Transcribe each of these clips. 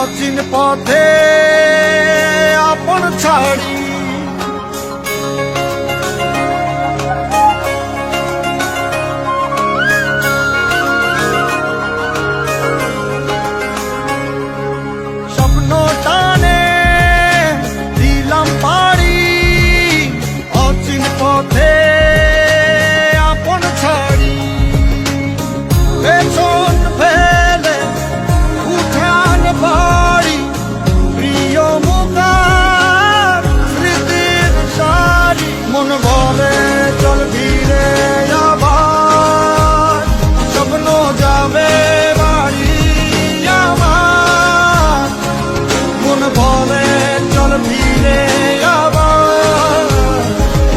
অচিন পথে আপন ছাড়ি স্বপ্ন টানে দিলাম পাড়ি অচিন পথে আপন ছাড়ি পেছন ফেলে উঠান বাড়ি প্রিয় মুখার স্মৃতির সারি মন বলে চল ফিরে আবার স্বপ্ন যাবে বাড়ি আমার মন বলে চল ফিরে আবার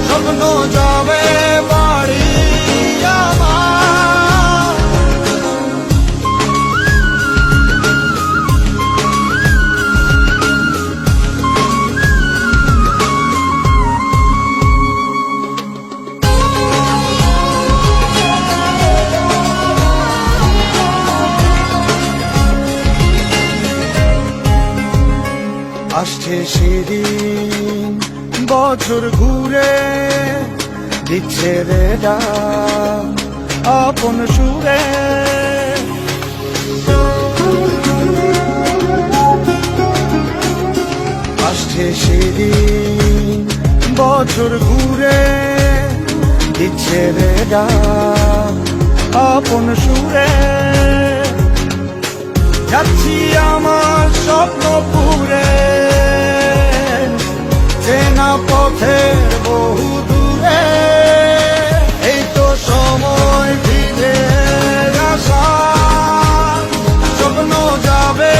স্বপ্ন যাবে বাড়ি আমার আসছে সেদিন বছর ঘুরে দিচ্ছে রে ডাক আপন সুরে আসছে সেদিন বছর ঘুরে দিচ্ছে রে ডাক আপন সুরে যাচ্ছি আমার স্বপ্ন পুরে চেনা পথের বহু দূরে এই তো সময় ফিরে আসা স্বপ্ন যাবে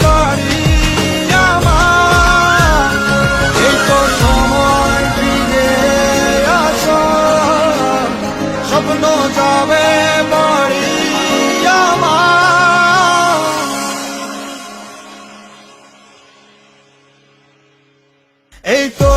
বাড়ি আমার এই তো সময় ফিরে আসা স্বপ্ন যাবে বাড়ি আমার এই তো